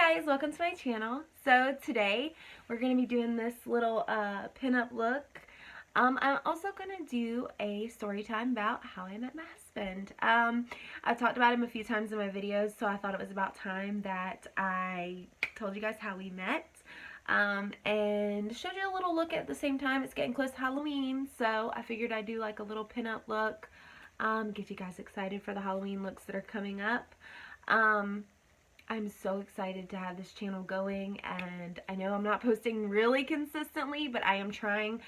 guys, welcome to my channel. So today we're going to be doing this little pinup look. I'm also going to do a story time about how I met my husband. I've talked about him a few times in my videos, so I thought it was about time that I told you guys how we met. And showed you a little look at the same time. It's getting close to Halloween, so I figured I'd do like a little pinup look. Get you guys excited for the Halloween looks that are coming up. I'm so excited to have this channel going, and I know I'm not posting really consistently, but I am trying.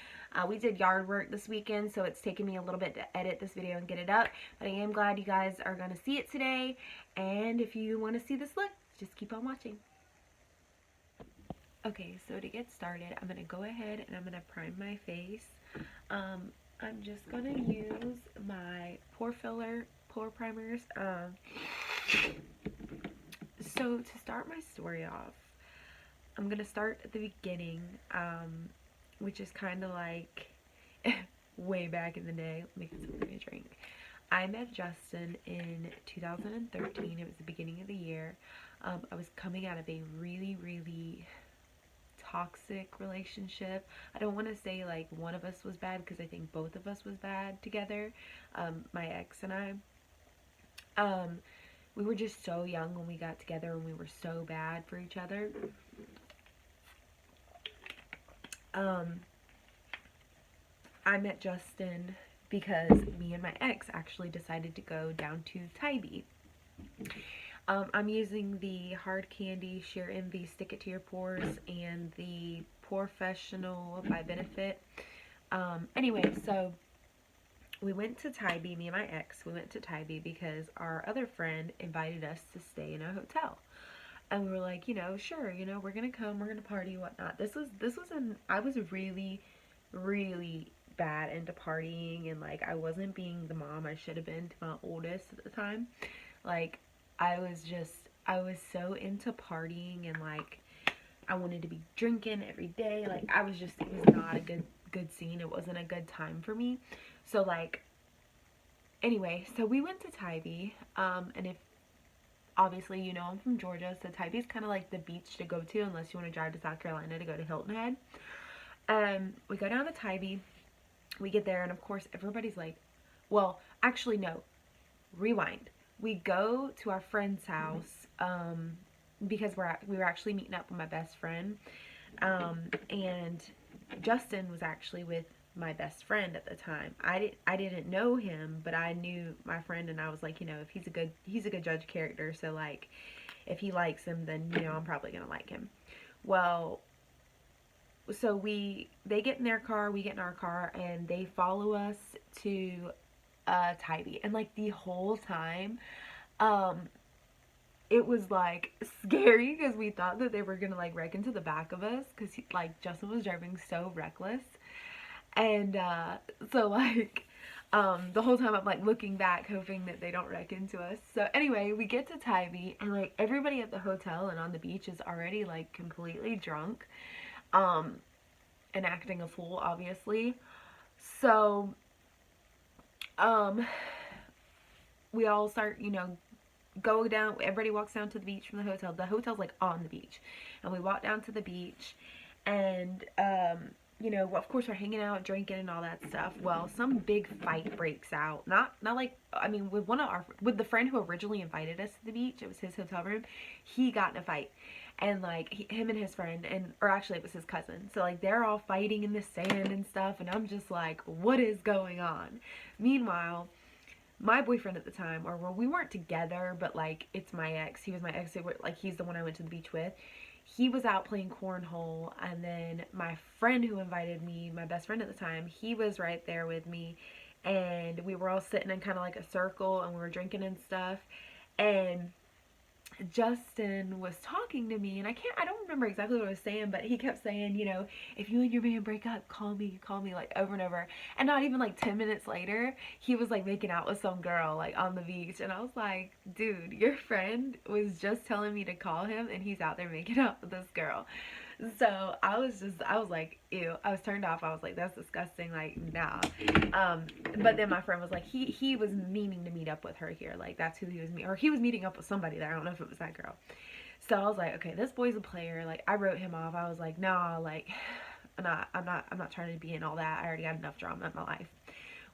We did yard work this weekend, so it's taken me a little bit to edit this video and get it up, but I am glad you guys are going to see it today, and if you want to see this look, just keep on watching. Okay, so to get started, I'm going to go ahead and I'm going to prime my face. I'm just going to use my pore primers. So to start my story off, I'm going to start at the beginning, which is kind of like way back in the day. Let me get something to drink. I met Justin in 2013. It was the beginning of the year. I was coming out of a really, really toxic relationship. I don't want to say like one of us was bad, because I think both of us was bad together. My ex and I. We were just so young when we got together, and we were so bad for each other. I met Justin because me and my ex actually decided to go down to Tybee. I'm using the Hard Candy Sheer Envy Stick It to Your Pores and the Professional by Benefit. Anyway, so we went to Tybee, me and my ex, we went to Tybee because our other friend invited us to stay in a hotel. And we were like, you know, sure, you know, we're gonna come, we're gonna party, whatnot. I was really, really bad into partying, and like, I wasn't being the mom I should have been to my oldest at the time. Like, I was so into partying, and like, I wanted to be drinking every day. Like, it was not a good scene. It wasn't a good time for me. So like, anyway, so we went to Tybee, and if, obviously, you know, I'm from Georgia, so Tybee is kind of like the beach to go to unless you want to drive to South Carolina to go to Hilton Head. We go down to Tybee, we get there, and of course everybody's like, well, actually no, rewind. We go to our friend's house, because we were actually meeting up with my best friend, and Justin was actually with my best friend at the time. I didn't know him, but I knew my friend, and I was like, you know, if he's a good judge character, so like, if he likes him, then, you know, I'm probably gonna like him. Well, so they get in their car, we get in our car, and they follow us to Tybee, and like the whole time, it was like scary, because we thought that they were gonna like wreck into the back of us, because like Justin was driving so reckless. And so like, the whole time I'm like looking back, hoping that they don't wreck into us. So anyway, we get to Tybee, and like, everybody at the hotel and on the beach is already like completely drunk, and acting a fool, obviously. So we all start, you know, go down. Everybody walks down to the beach from the hotel. The hotel's like on the beach, and we walk down to the beach, and you know, of course, we're hanging out, drinking, and all that stuff. Well, some big fight breaks out. Not like, I mean, with with the friend who originally invited us to the beach. It was his hotel room. He got in a fight, and like, him and his friend, or actually it was his cousin. So like, they're all fighting in the sand and stuff, and I'm just like, what is going on? Meanwhile, my boyfriend at the time, or well, we weren't together, but like, it's my ex. He was my ex. Like, he's the one I went to the beach with. He was out playing cornhole, and then my friend who invited me, my best friend at the time, he was right there with me, and we were all sitting in kind of like a circle, and we were drinking and stuff, and Justin was talking to me, and I don't remember exactly what I was saying, but he kept saying, you know, if you and your man break up, call me, like, over and over. And not even like 10 minutes later, he was like making out with some girl like on the beach, and I was like, dude, your friend was just telling me to call him, and he's out there making out with this girl. So I was like, ew. I was turned off. I was like, that's disgusting. Like, nah. But then my friend was like, he was meaning to meet up with her here. Like, that's who he was meeting. Or he was meeting up with somebody there. I don't know if it was that girl. So I was like, okay, this boy's a player. Like, I wrote him off. I was like, nah, like, I'm not trying to be in all that. I already had enough drama in my life.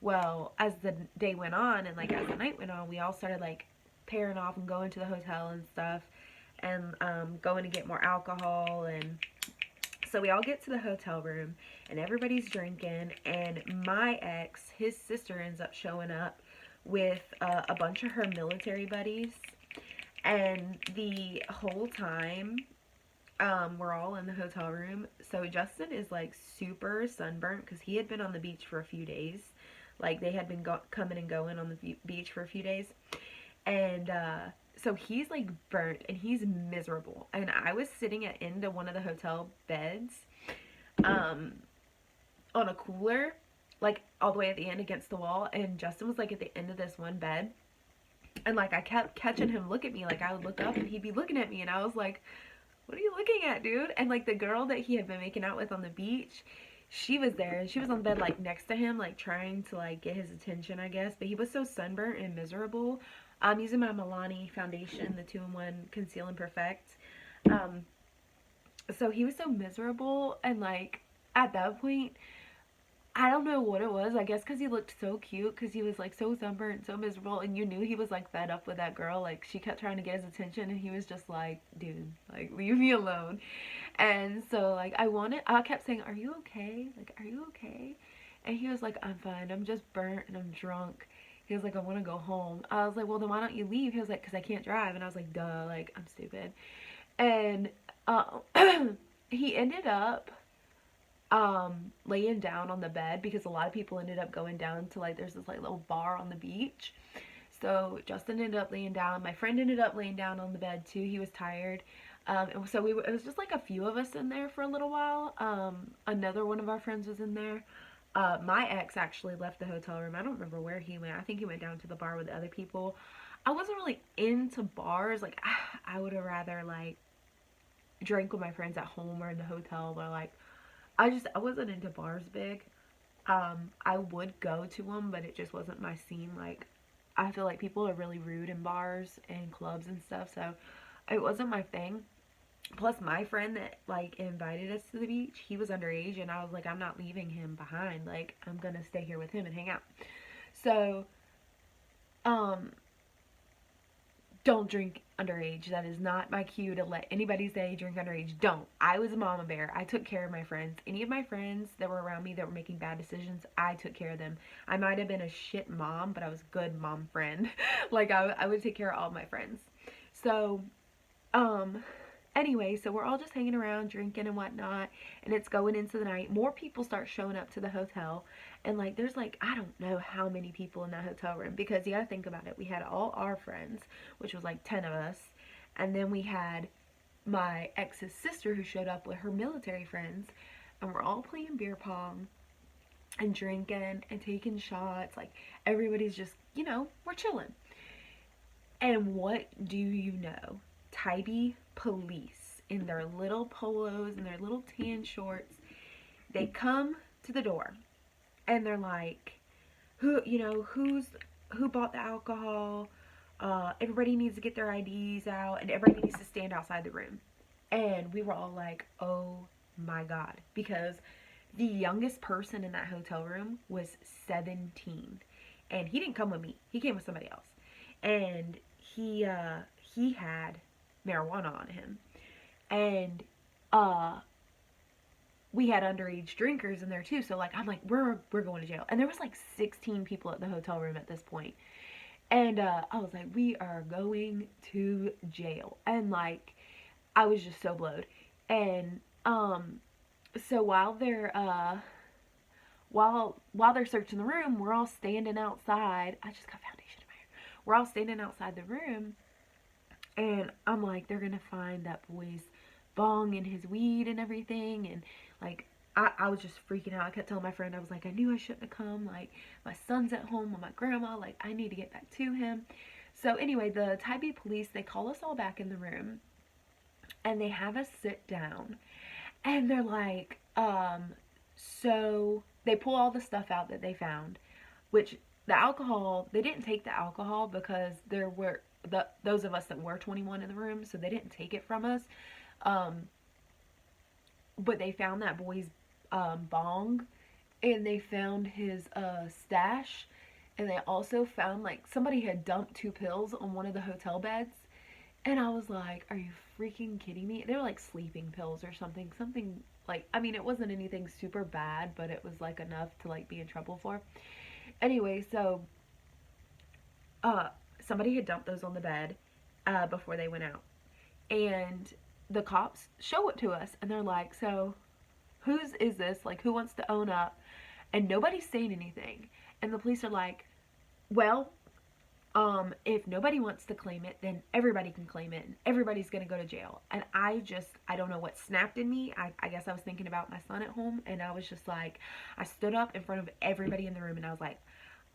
Well, as the day went on and like as the night went on, we all started like pairing off and going to the hotel and stuff, and going to get more alcohol. And so we all get to the hotel room and everybody's drinking, and my ex, his sister, ends up showing up with a bunch of her military buddies. And the whole time, we're all in the hotel room. So Justin is like super sunburnt because he had been on the beach for a few days. Like, they had been coming and going on the beach for a few days. And so he's like burnt and he's miserable. And I was sitting at end of one of the hotel beds, on a cooler, like all the way at the end against the wall. And Justin was like at the end of this one bed. And like I kept catching him look at me. Like, I would look up and he'd be looking at me, and I was like, what are you looking at, dude? And like the girl that he had been making out with on the beach, she was there, and she was on the bed like next to him, like trying to like get his attention, I guess. But he was so sunburnt and miserable. I'm using my Milani foundation, the 2-in-1 Conceal and Perfect. So he was so miserable, and like at that point, I don't know what it was. I guess because he looked so cute, because he was like so sunburned, so miserable, and you knew he was like fed up with that girl. Like, she kept trying to get his attention, and he was just like, dude, like, leave me alone. And so like I kept saying, are you okay? Like, are you okay? And he was like, I'm fine. I'm just burnt and I'm drunk. He was like, I want to go home. I was like, well, then why don't you leave? He was like, because I can't drive. And I was like, duh, like, I'm stupid. And he ended up laying down on the bed, because a lot of people ended up going down to like, there's this like little bar on the beach. So Justin ended up laying down. My friend ended up laying down on the bed too. He was tired. And so it was just like a few of us in there for a little while. Another one of our friends was in there. My ex actually left the hotel room. I don't remember where he went. I think he went down to the bar with the other people. I wasn't really into bars. Like, I would have rather like drank with my friends at home or in the hotel. But like, I wasn't into bars big. I would go to them, but it just wasn't my scene. Like, I feel like people are really rude in bars and clubs and stuff, so it wasn't my thing. Plus, my friend that like invited us to the beach, he was underage, and I was like, I'm not leaving him behind. Like, I'm gonna stay here with him and hang out. So, don't drink underage. That is not my cue to let anybody say drink underage. Don't. I was a mama bear. I took care of my friends. Any of my friends that were around me that were making bad decisions, I took care of them. I might have been a shit mom, but I was a good mom friend. Like, I would take care of all my friends. So, anyway, so we're all just hanging around, drinking and whatnot, and it's going into the night. More people start showing up to the hotel, and like, there's like, I don't know how many people in that hotel room, because you gotta think about it. We had all our friends, which was like 10 of us, and then we had my ex's sister who showed up with her military friends, and we're all playing beer pong and drinking and taking shots. Like, everybody's just, we're chilling. And what do you know? Tybee police in their little polos and their little tan shorts, they come to the door, and they're like, who bought the alcohol? Everybody needs to get their IDs out, and everybody needs to stand outside the room. And we were all like, oh my God, because the youngest person in that hotel room was 17, and he didn't come with me. He came with somebody else, and he had marijuana on him, and we had underage drinkers in there too. So like, I'm like, we're going to jail. And there was like 16 people at the hotel room at this point. And I was like, we are going to jail. And like, I was just so blowed. And so while they're searching the room, we're all standing outside. I just got foundation in my hair. We're all standing outside the room, and I'm like, they're gonna find that boy's bong and his weed and everything. And like, I was just freaking out. I kept telling my friend, I was like, I knew I shouldn't have come. Like, my son's at home with my grandma. Like, I need to get back to him. So anyway, the Tybee police, they call us all back in the room, and they have us sit down, and they're like, so they pull all the stuff out that they found, which the alcohol, they didn't take the alcohol because there were those of us that were 21 in the room, so they didn't take it from us. Um, but they found that boy's bong, and they found his stash, and they also found like somebody had dumped 2 pills on one of the hotel beds. And I was like, are you freaking kidding me? They were like sleeping pills or something. Something like, I mean, it wasn't anything super bad, but it was like enough to like be in trouble for. Anyway, so uh somebody had dumped those on the bed before they went out. And the cops show it to us, and they're like, so whose is this? Like, who wants to own up? And nobody's saying anything. And the police are like, well, if nobody wants to claim it, then everybody can claim it, and everybody's gonna go to jail. And I don't know what snapped in me. I guess I was thinking about my son at home, and I was just like, I stood up in front of everybody in the room, and I was like,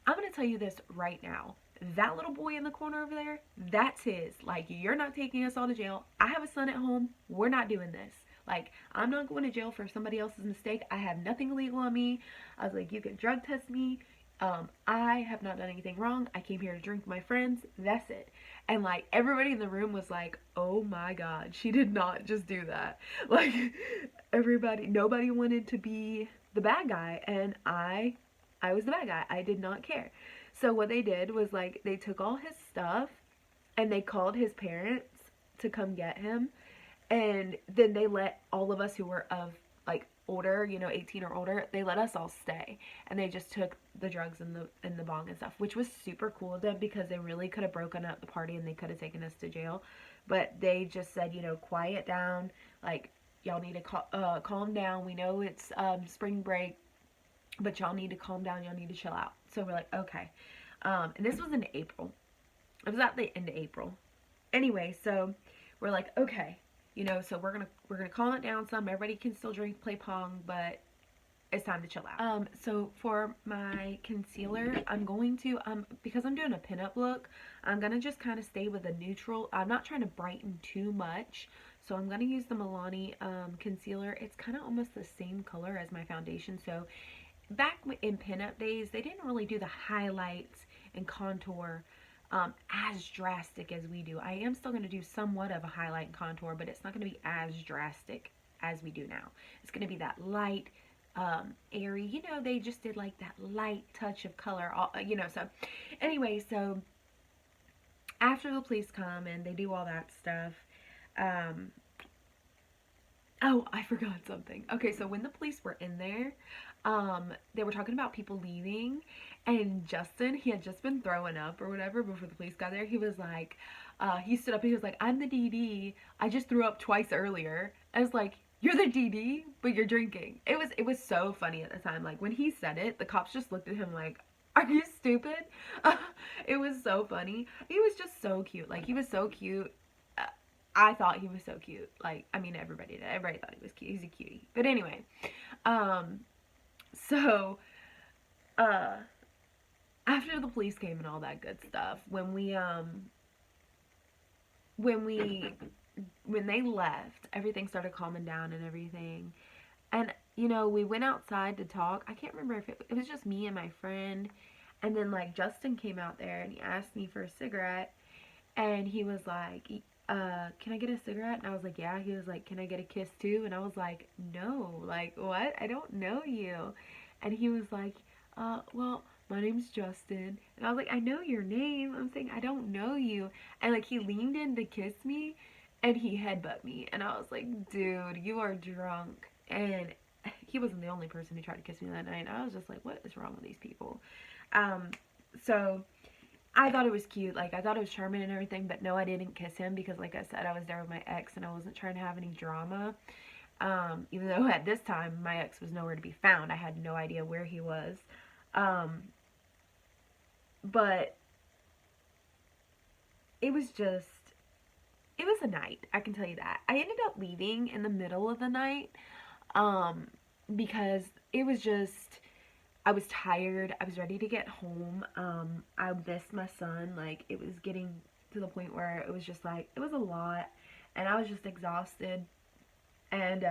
I'm gonna tell you this right now. That little boy in the corner over there, that's his. Like, you're not taking us all to jail. I have a son at home. We're not doing this. Like, I'm not going to jail for somebody else's mistake. I have nothing illegal on me. I was like, you can drug test me. I have not done anything wrong. I came here to drink with my friends. That's it. And like, everybody in the room was like, oh my God, she did not just do that. Like, nobody wanted to be the bad guy. And I was the bad guy. I did not care. So what they did was like, they took all his stuff and they called his parents to come get him. And then they let all of us who were of like older, 18 or older, they let us all stay. And they just took the drugs and the bong and stuff, which was super cool of them because they really could have broken up the party and they could have taken us to jail. But they just said, quiet down. Like, y'all need to calm down. We know it's spring break, but y'all need to calm down. Y'all need to chill out. So we're like, okay. And this was in April. It was at the end of April. Anyway, so we're like, okay. So we're gonna calm it down some. Everybody can still drink, play pong, but it's time to chill out. So for my concealer, I'm going to because I'm doing a pinup look, I'm gonna just kind of stay with a neutral. I'm not trying to brighten too much, so I'm gonna use the Milani concealer. It's kind of almost the same color as my foundation. So back in pinup days, they didn't really do the highlights and contour as drastic as we do. I am still going to do somewhat of a highlight and contour, but it's not going to be as drastic as we do now. It's going to be that light, airy, they just did like that light touch of color, so anyway, so after the police come and they do all that stuff, oh, I forgot something. Okay, so when the police were in there, they were talking about people leaving, and Justin, he had just been throwing up or whatever before the police got there. He was like, he stood up and he was like, I'm the DD. I just threw up twice earlier. I was like, you're the DD, but you're drinking. It was so funny at the time. Like, when he said it, the cops just looked at him like, are you stupid? It was so funny. He was just so cute. Like, he was so cute. I thought he was so cute. Like, I mean, everybody did. Everybody thought he was cute. He's a cutie. But anyway, so, after the police came and all that good stuff, when they left, everything started calming down and everything. And, we went outside to talk. I can't remember if it was just me and my friend. And then, like, Justin came out there and he asked me for a cigarette. And he was like, can I get a cigarette? And I was like, yeah. He was like, can I get a kiss too? And I was like, no. Like, what? I don't know you. And he was like, well, my name's Justin. And I was like, I know your name. I'm saying, I don't know you. And like, he leaned in to kiss me and he headbutt me. And I was like, dude, you are drunk. And he wasn't the only person who tried to kiss me that night. I was just like, what is wrong with these people? So I thought it was cute. Like, I thought it was charming and everything, but no, I didn't kiss him because, like I said, I was there with my ex and I wasn't trying to have any drama. Even though at this time, my ex was nowhere to be found. I had no idea where he was. But it was a night. I can tell you that. I ended up leaving in the middle of the night, because it was just, I was tired. I was ready to get home. I missed my son. Like, it was getting to the point where it was just like, it was a lot. And I was just exhausted. And,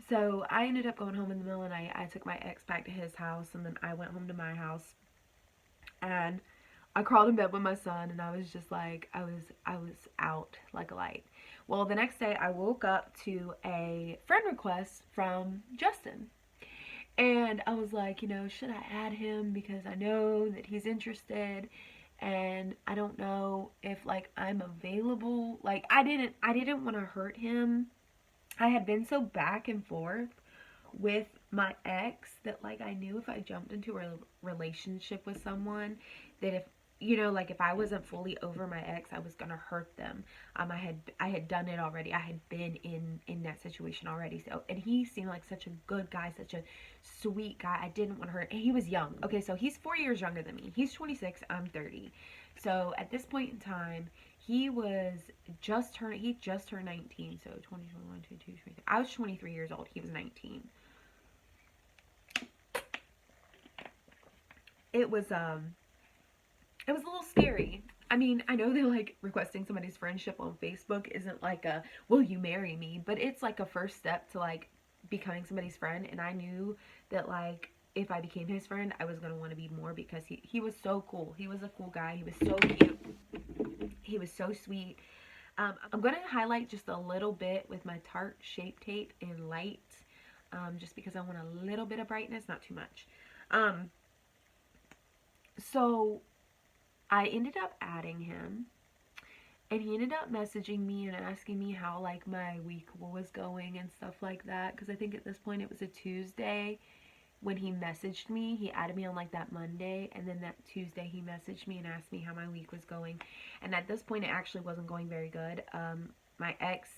So I ended up going home in the middle of the night. I took my ex back to his house, and then I went home to my house, and I crawled in bed with my son, and I was just like, I was out like a light. Well, the next day I woke up to a friend request from Justin. And I was like, should I add him because I know that he's interested, and I don't know if like I'm available. Like I didn't want to hurt him. I had been so back and forth with my ex that like I knew if I jumped into a relationship with someone, that if like if I wasn't fully over my ex, I was gonna hurt them. I had done it already. I had been in that situation already. So, and he seemed like such a good guy, such a sweet guy. I didn't want to hurt. And he was young. Okay, so he's 4 years younger than me. He's 26. I'm 30. So at this point in time, he just turned 19. So 20, 21, 22, 23. I was 23 years old. He was 19. It was a little scary. I mean, I know that like requesting somebody's friendship on Facebook isn't like a will you marry me, but it's like a first step to like becoming somebody's friend. And I knew that like if I became his friend, I was gonna want to be more, because he was so cool. He was a cool guy. He was so cute. He was so sweet. I'm gonna highlight just a little bit with my Tarte Shape Tape in light, just because I want a little bit of brightness, not too much. So I ended up adding him, and he ended up messaging me and asking me how like my week was going and stuff like that, because I think at this point it was a Tuesday when he messaged me. He added me on like that Monday, and then that Tuesday he messaged me and asked me how my week was going. And at this point it actually wasn't going very good. My ex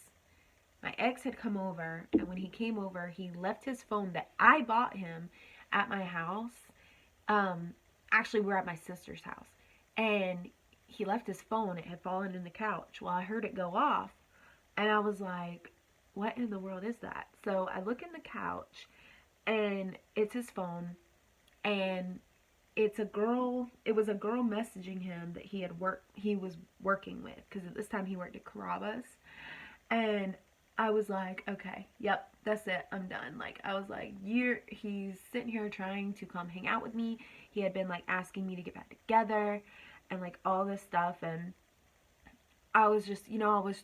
had come over, and when he came over, he left his phone that I bought him at my house. Actually, we're at my sister's house, and he left his phone. It had fallen in the couch. Well, I heard it go off, and I was like, what in the world is that? So I look in the couch, and it's his phone, and it was a girl messaging him that he was working with, because at this time he worked at Carrabba's. And I was like, okay, yep, that's it, I'm done. Like, I was like, he's sitting here trying to come hang out with me. He had been like asking me to get back together and like all this stuff, and I was just, I was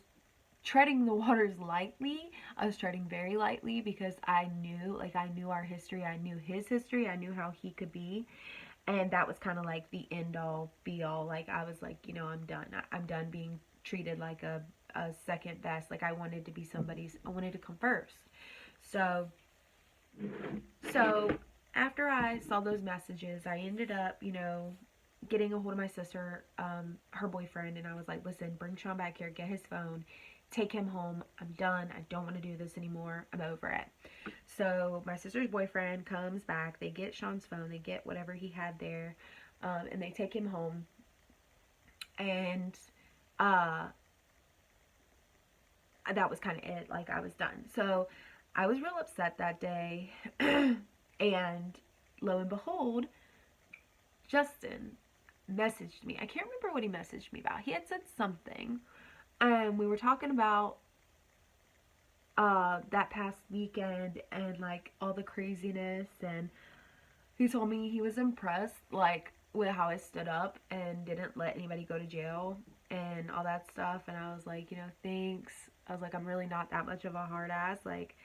treading the waters lightly. I was treading very lightly, because I knew our history, I knew his history, I knew how he could be, and that was kind of like the end all be all. Like, I was like, I'm done. I'm done being treated like a second best. Like, I wanted to come first. So after I saw those messages, I ended up, getting a hold of my sister, her boyfriend, and I was like, listen, bring Sean back here, get his phone, take him home. I'm done. I don't want to do this anymore. I'm over it. So my sister's boyfriend comes back. They get Sean's phone. They get whatever he had there, and they take him home. And that was kind of it. Like, I was done. So I was real upset that day. And lo and behold, Justin messaged me. I can't remember what he messaged me about. He had said something. And we were talking about that past weekend and like all the craziness, and he told me he was impressed like with how I stood up and didn't let anybody go to jail and all that stuff. And I was like, thanks. I was like, I'm really not that much of a hard ass. Like,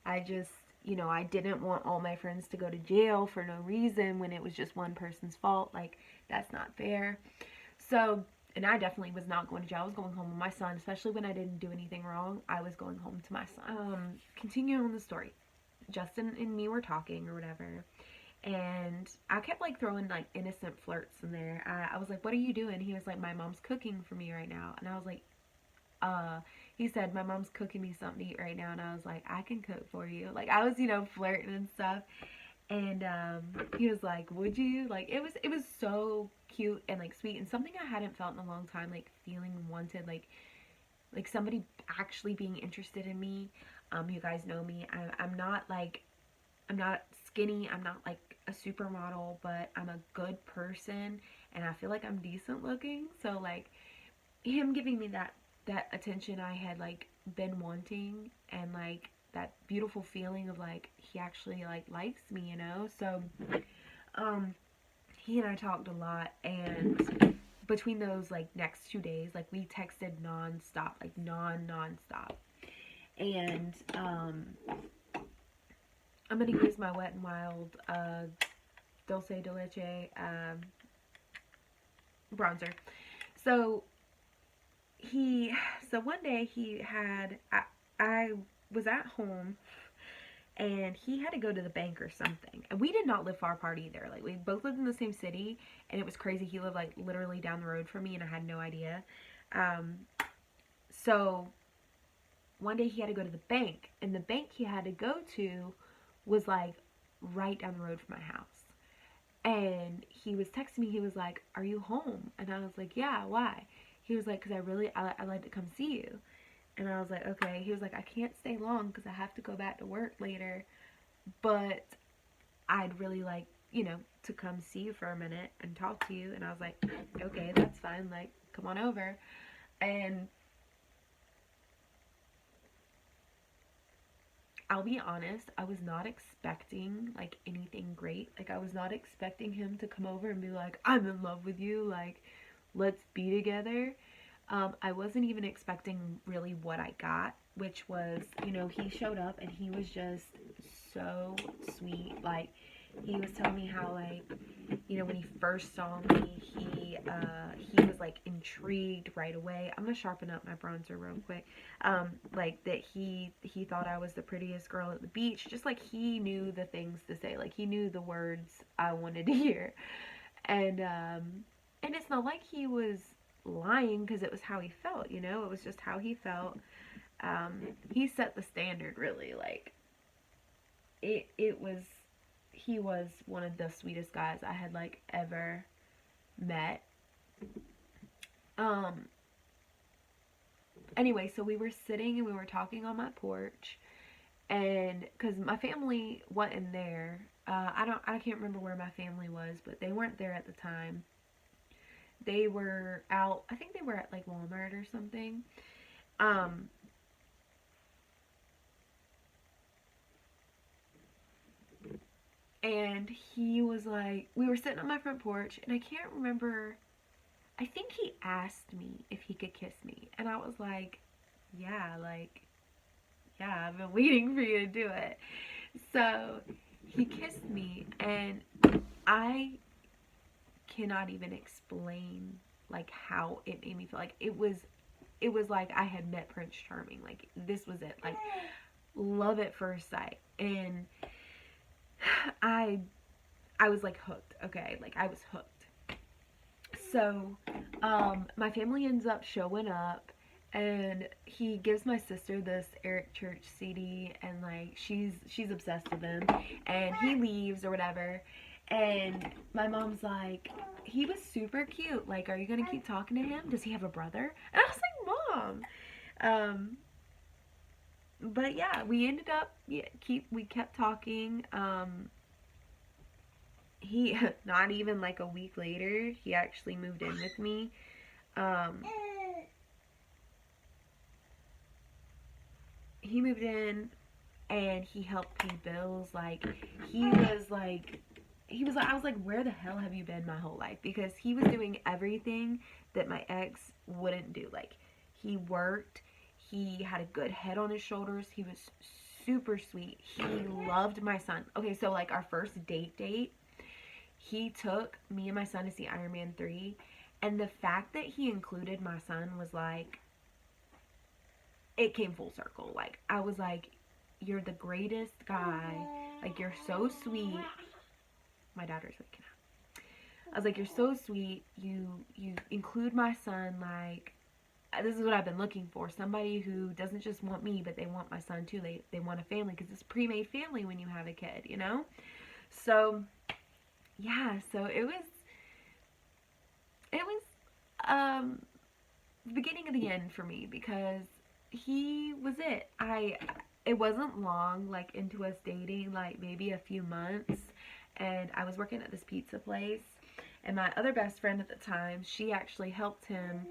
I just, I didn't want all my friends to go to jail for no reason when it was just one person's fault. Like, that's not fair. So, and I definitely was not going to jail. I was going home with my son, especially when I didn't do anything wrong. I was going home to my son. Continuing on the story, Justin and me were talking or whatever, and I kept like throwing like innocent flirts in there. I was like, what are you doing? He was like, my mom's cooking for me right now. And I was like, he said, my mom's cooking me something to eat right now. And I was like, I can cook for you. Like, I was, flirting and stuff. And he was like, would you? Like, it was so cute and like sweet, and something I hadn't felt in a long time, like feeling wanted, like somebody actually being interested in me. You guys know me. I'm not skinny. I'm not like a supermodel, but I'm a good person, and I feel like I'm decent looking. So like him giving me that attention I had like been wanting, and like that beautiful feeling of like he actually like likes me, you know. So he and I talked a lot, and between those like next 2 days, like we texted nonstop, like nonstop. And I'm gonna use my Wet n Wild Dulce de Leche bronzer. So one day I was at home, and he had to go to the bank or something. And we did not live far apart either. Like, we both lived in the same city, and it was crazy. He lived, like, literally down the road from me, and I had no idea. So one day he had to go to the bank, and the bank he had to go to was, like, right down the road from my house. And he was texting me. He was like, "Are you home?" And I was like, "Yeah, why?" He was like, "Because I'd like to come see you." And I was like, "Okay." He was like, "I can't stay long because I have to go back to work later, but I'd really like, you know, to come see you for a minute and talk to you." And I was like, "Okay, that's fine. Like, come on over." And I'll be honest, I was not expecting like anything great. Like, I was not expecting him to come over and be like, "I'm in love with you. Like, let's be together." I wasn't even expecting really what I got, which was, you know, he showed up and he was just so sweet. Like, he was telling me how, like, you know, when he first saw me, he was like intrigued right away. I'm gonna sharpen up my bronzer real quick. Like, that he thought I was the prettiest girl at the beach. Just like he knew the things to say. Like, he knew the words I wanted to hear. And it's not like he was lying, because it was how he felt, you know. It was just how he felt. He set the standard, really. Like, it was, he was one of the sweetest guys I had like ever met. Anyway, so we were sitting and we were talking on my porch, and because my family wasn't there, I can't remember where my family was, but they weren't there at the time. They were out, I think they were at like Walmart or something. And he was like, we were sitting on my front porch, and I can't remember, I think he asked me if he could kiss me. And I was like, yeah, like, yeah, I've been waiting for you to do it. So he kissed me, and I cannot even explain like how it made me feel. Like, it was like I had met Prince Charming. Like, this was it. Like, love at first sight. And I was like hooked. Okay, like, I was hooked. So my family ends up showing up, and he gives my sister this Eric Church CD, and like she's obsessed with him, and he leaves or whatever. And my mom's like, "He was super cute. Like, are you gonna keep talking to him? Does he have a brother?" And I was like, "Mom." But yeah, we ended up, we kept talking. He not even like a week later, he actually moved in with me. He moved in, and he helped pay bills. Like, he was like, I was like, "Where the hell have you been my whole life?" Because he was doing everything that my ex wouldn't do. Like, he worked, he had a good head on his shoulders, he was super sweet, he loved my son. Okay, so like our first date, he took me and my son to see Iron Man 3, and the fact that he included my son was like, it came full circle. Like, I was like, "You're the greatest guy. Like, you're so sweet." My daughter's waking up. I was like, "You're so sweet. You include my son. Like, this is what I've been looking for. Somebody who doesn't just want me, but they want my son too. They want a family, because it's a pre-made family when you have a kid, you know?" So yeah, so it was the beginning of the end for me, because he was it. It wasn't long, like, into us dating, like maybe a few months, and I was working at this pizza place, and my other best friend at the time, she actually helped him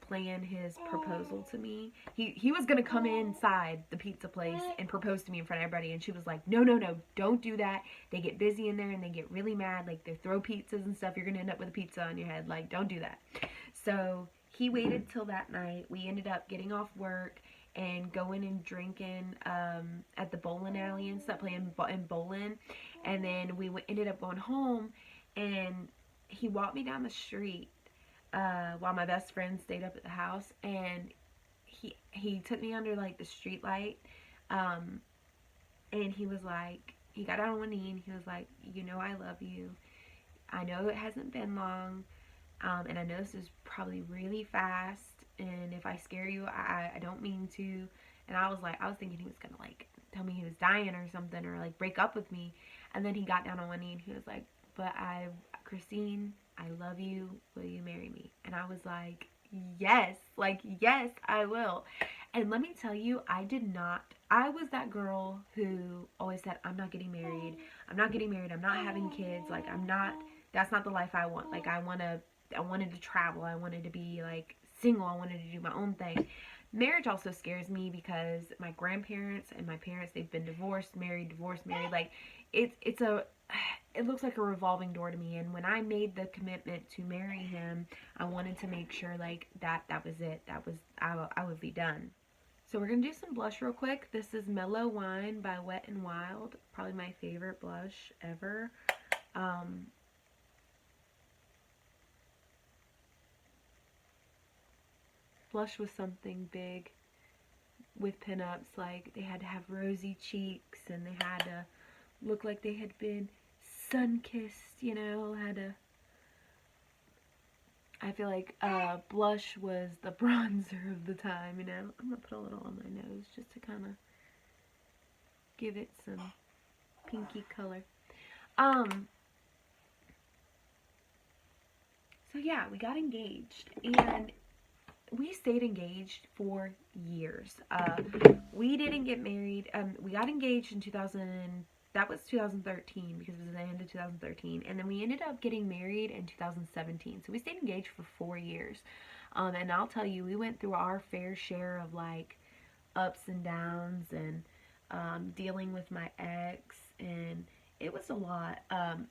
plan his proposal to me. He was gonna come inside the pizza place and propose to me in front of everybody, and she was like, no, no, no, don't do that. They get busy in there and they get really mad. Like, they throw pizzas and stuff. You're gonna end up with a pizza on your head. Like, don't do that. So he waited till that night. We ended up getting off work and going and drinking at the bowling alley and stuff, playing bowling. And then we ended up going home, and he walked me down the street while my best friend stayed up at the house, and he took me under like the street light, and he was like, he got down on one knee and he was like, you know, I love you. I know it hasn't been long, and I know this is probably really fast, and if I scare you, I don't mean to. And I was thinking he was gonna like tell me he was dying or something, or like break up with me. And then he got down on one knee and he was like, but Christine, I love you. Will you marry me? And I was like, yes, I will. And let me tell you, I was that girl who always said, I'm not getting married. I'm not having kids. Like, that's not the life I want. Like, I wanted to travel. I wanted to be like single. I wanted to do my own thing. Marriage also scares me because my grandparents and my parents, they've been divorced, married. Like, it looks like a revolving door to me. And when I made the commitment to marry him, I wanted to make sure like that was it. I would be done. So we're going to do some blush real quick. This is Mellow Wine by Wet n Wild. Probably my favorite blush ever. Blush was something big with pinups. Like, they had to have rosy cheeks, and they had to look like they had been sun-kissed, you know, I feel like blush was the bronzer of the time, you know. I'm going to put a little on my nose just to kind of give it some pinky color. So yeah, we got engaged, and we stayed engaged for years. We didn't get married. We got engaged in 2013, because it was the end of 2013. And then we ended up getting married in 2017. So we stayed engaged for 4 years. And I'll tell you, we went through our fair share of like ups and downs, and dealing with my ex. And it was a lot.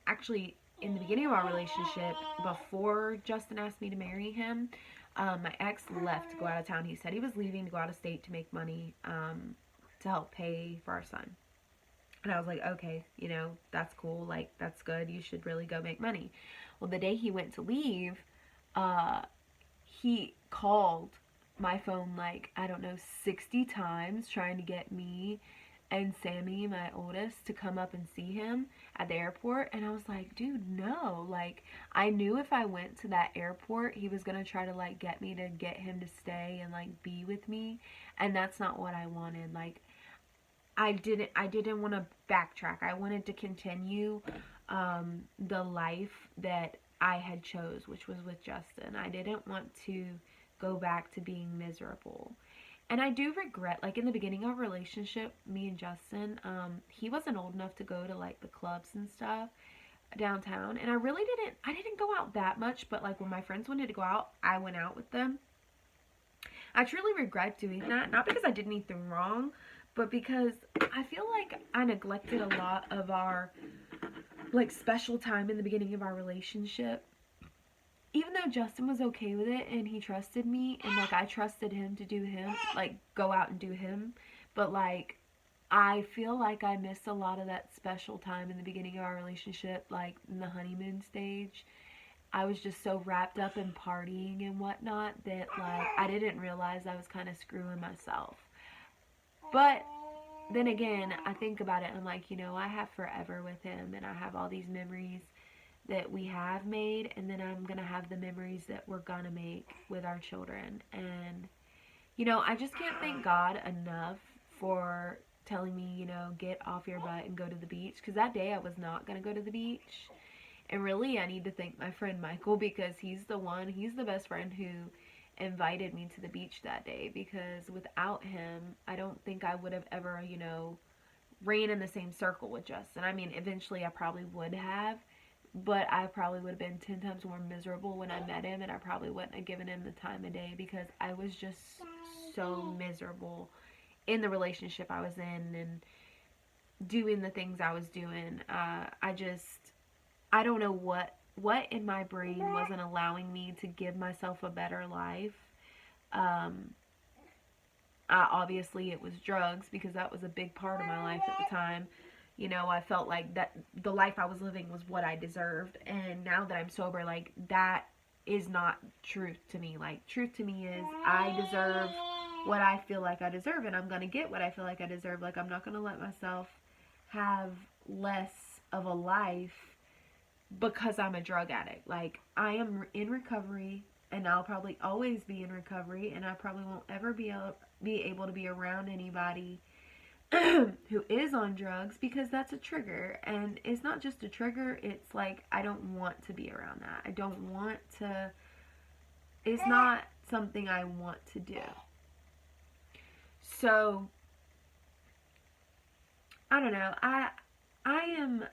Actually, in the beginning of our relationship, before Justin asked me to marry him, my ex left to go out of town. He said he was leaving to go out of state to make money to help pay for our son. And I was like, okay, you know, that's cool. Like, that's good. You should really go make money. Well, the day he went to leave, he called my phone like, I don't know, 60 times trying to get me and Sammy, my oldest, to come up and see him at the airport. And I was like, dude, no. Like, I knew if I went to that airport, he was gonna try to like get me to get him to stay and like be with me, and that's not what I wanted. Like, I didn't want to backtrack. I wanted to continue the life that I had chose, which was with Justin. I didn't want to go back to being miserable. And I do regret, like, in the beginning of our relationship, me and Justin, he wasn't old enough to go to, like, the clubs and stuff downtown. And I didn't go out that much, but, like, when my friends wanted to go out, I went out with them. I truly regret doing that, not because I did anything wrong, but because I feel like I neglected a lot of our, like, special time in the beginning of our relationship. Even though Justin was okay with it and he trusted me, and like I trusted him to do him, like go out and do him, but like I feel like I missed a lot of that special time in the beginning of our relationship, like in the honeymoon stage. I was just so wrapped up in partying and whatnot that like I didn't realize I was kind of screwing myself. But then again, I think about it and I'm like, you know, I have forever with him, and I have all these memories that we have made, and then I'm gonna have the memories that we're gonna make with our children. And you know, I just can't thank God enough for telling me, you know, get off your butt and go to the beach, because that day I was not gonna go to the beach. And really, I need to thank my friend Michael, because he's the best friend who invited me to the beach that day, because without him, I don't think I would have ever, you know, ran in the same circle with Justin. I mean, eventually I probably would have, but I probably would have been 10 times more miserable when I met him, and I probably wouldn't have given him the time of day because I was just so miserable in the relationship I was in and doing the things I was doing. I don't know what in my brain wasn't allowing me to give myself a better life. Um, Obviously, it was drugs because that was a big part of my life at the time. You know, I felt like that the life I was living was what I deserved. And now that I'm sober, like, that is not truth to me. Like, truth to me is I deserve what I feel like I deserve, and I'm going to get what I feel like I deserve. Like, I'm not going to let myself have less of a life because I'm a drug addict. Like, I am in recovery, and I'll probably always be in recovery, and I probably won't ever be able to be around anybody who is on drugs because that's a trigger. And it's not just a trigger, it's like I don't want to be around that. I don't want to, it's not something I want to do. So I don't know. I am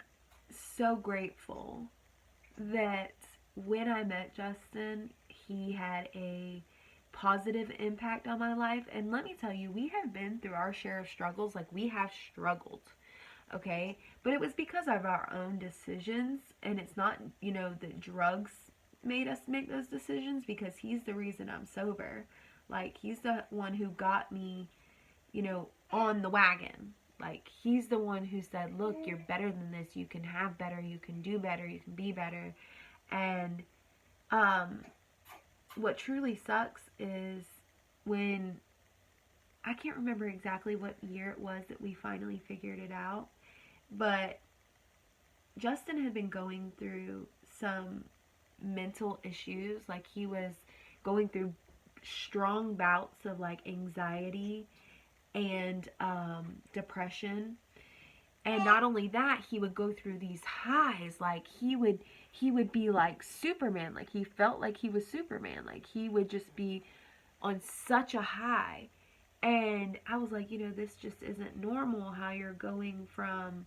so grateful that when I met Justin, he had a positive impact on my life. And let me tell you, we have been through our share of struggles. Like, we have struggled, okay? But it was because of our own decisions, and it's not, you know, that drugs made us make those decisions, because he's the reason I'm sober. Like, he's the one who got me, you know, on the wagon. Like, he's the one who said, look, you're better than this. You can have better. You can do better. You can be better. And what truly sucks is when, I can't remember exactly what year it was that we finally figured it out, but Justin had been going through some mental issues. Like, he was going through strong bouts of, like, anxiety and depression. And not only that, he would go through these highs. Like, he would be like Superman. Like, he felt like he was Superman. Like, he would just be on such a high. And I was like, you know, this just isn't normal, how you're going from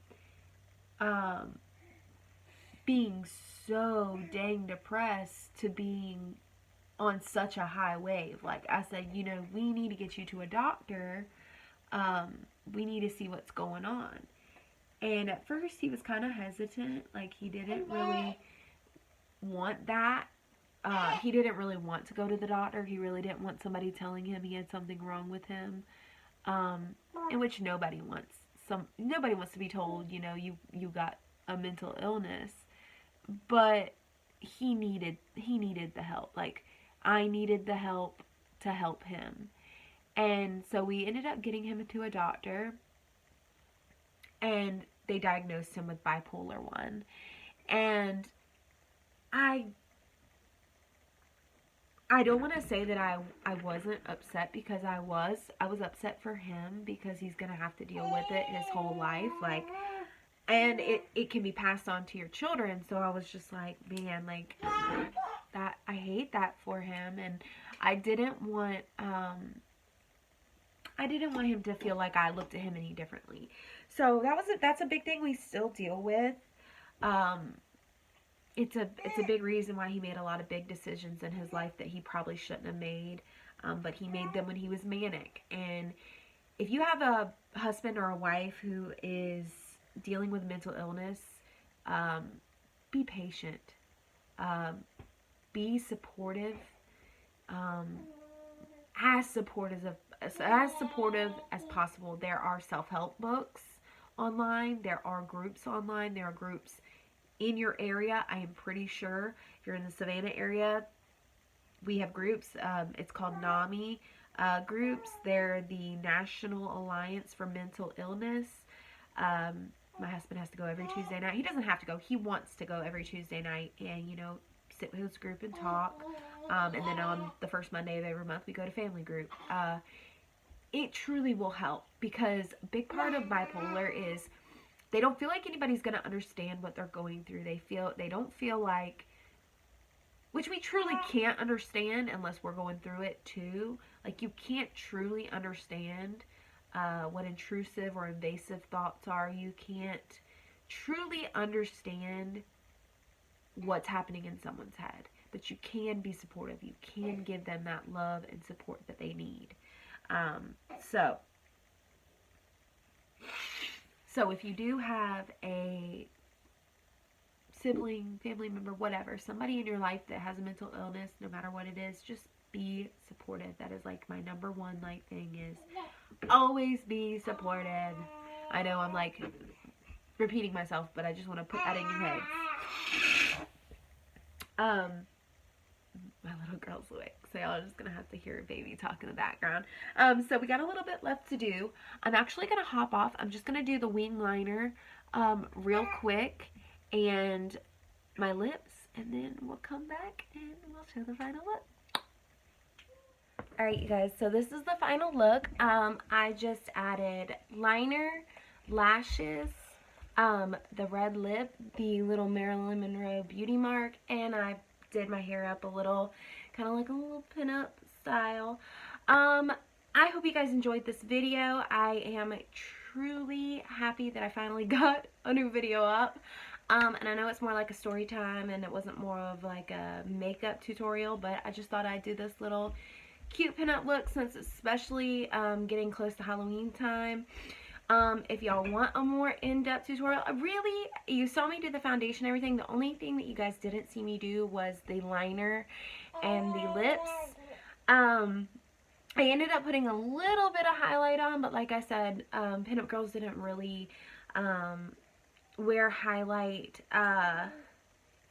being so dang depressed to being on such a high wave. Like, I said, you know, we need to get you to a doctor. We need to see what's going on. And at first he was kind of hesitant. Like, he didn't really want that. He didn't really want to go to the doctor. He really didn't want somebody telling him he had something wrong with him. In which nobody wants. Nobody wants to be told, you know, you got a mental illness. But he needed the help. Like, I needed the help to help him. And so we ended up getting him to a doctor, and they diagnosed him with bipolar 1. And I don't want to say that I wasn't upset, because I was upset for him, because he's going to have to deal with it his whole life. Like, and it can be passed on to your children. So I was just like, man, like, that, I hate that for him. And I didn't want him to feel like I looked at him any differently. So that's a big thing we still deal with. It's a big reason why he made a lot of big decisions in his life that he probably shouldn't have made. But he made them when he was manic. And if you have a husband or a wife who is dealing with mental illness, be patient. Be supportive. As supportive as possible. There are self-help books online. There are groups online. There are groups in your area. I am pretty sure if you're in the Savannah area, we have groups. It's called NAMI groups. They're the National Alliance for Mental Illness. My husband has to go every Tuesday night. He doesn't have to go. He wants to go every Tuesday night and, you know, sit with his group and talk. And then on the first Monday of every month, we go to family group. It truly will help, because a big part of bipolar is they don't feel like anybody's going to understand what they're going through. They don't feel like, which we truly can't understand unless we're going through it too. Like, you can't truly understand what intrusive or invasive thoughts are. You can't truly understand what's happening in someone's head. But you can be supportive. You can give them that love and support that they need. So if you do have a sibling, family member, whatever, somebody in your life that has a mental illness, no matter what it is, just be supportive. That is like my number one like thing is always be supportive. I know I'm like repeating myself, but I just want to put that in your heads. My little girl's awake, so y'all are just gonna have to hear a baby talk in the background. So we got a little bit left to do. I'm actually gonna hop off. I'm just gonna do the wing liner real quick and my lips, and then we'll come back and we'll show the final look. Alright, you guys, so this is the final look. I just added liner, lashes, the red lip, the little Marilyn Monroe beauty mark, and I did my hair up a little, kind of like a little pin-up style. I hope you guys enjoyed this video. I am truly happy that I finally got a new video up. And I know it's more like a story time and it wasn't more of like a makeup tutorial, but I just thought I'd do this little cute pin-up look since it's especially getting close to Halloween time. If y'all want a more in-depth tutorial, you saw me do the foundation and everything. The only thing that you guys didn't see me do was the liner and the lips. I ended up putting a little bit of highlight on, but like I said, pinup girls didn't really wear highlight.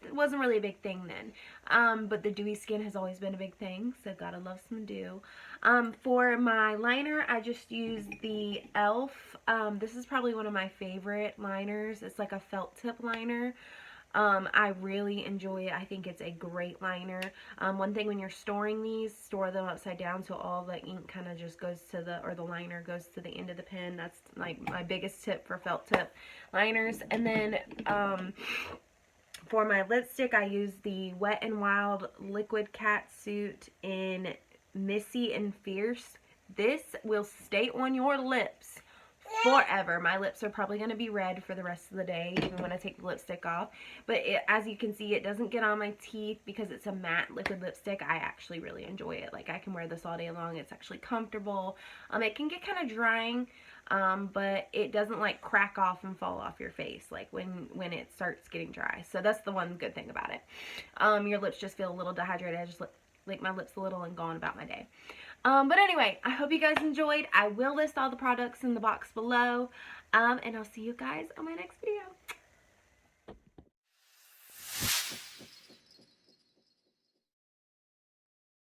It wasn't really a big thing then. But the dewy skin has always been a big thing, so gotta love some dew. For my liner, I just used the E.L.F. This is probably one of my favorite liners. It's like a felt tip liner. I really enjoy it. I think it's a great liner. One thing when you're storing these, store them upside down so all the ink kind of just goes to the liner goes to the end of the pen. That's like my biggest tip for felt tip liners. And then, for my lipstick, I use the Wet n Wild Liquid Catsuit in Missy and Fierce. This will stay on your lips forever. My lips are probably going to be red for the rest of the day, even when I take the lipstick off. But as you can see, it doesn't get on my teeth because it's a matte liquid lipstick. I actually really enjoy it. Like, I can wear this all day long. It's actually comfortable. It can get kind of drying, but it doesn't like crack off and fall off your face like when it starts getting dry. So that's the one good thing about it. Your lips just feel a little dehydrated. I just lick my lips a little and go on about my day. But anyway, I hope you guys enjoyed. I will list all the products in the box below. And I'll see you guys on my next video.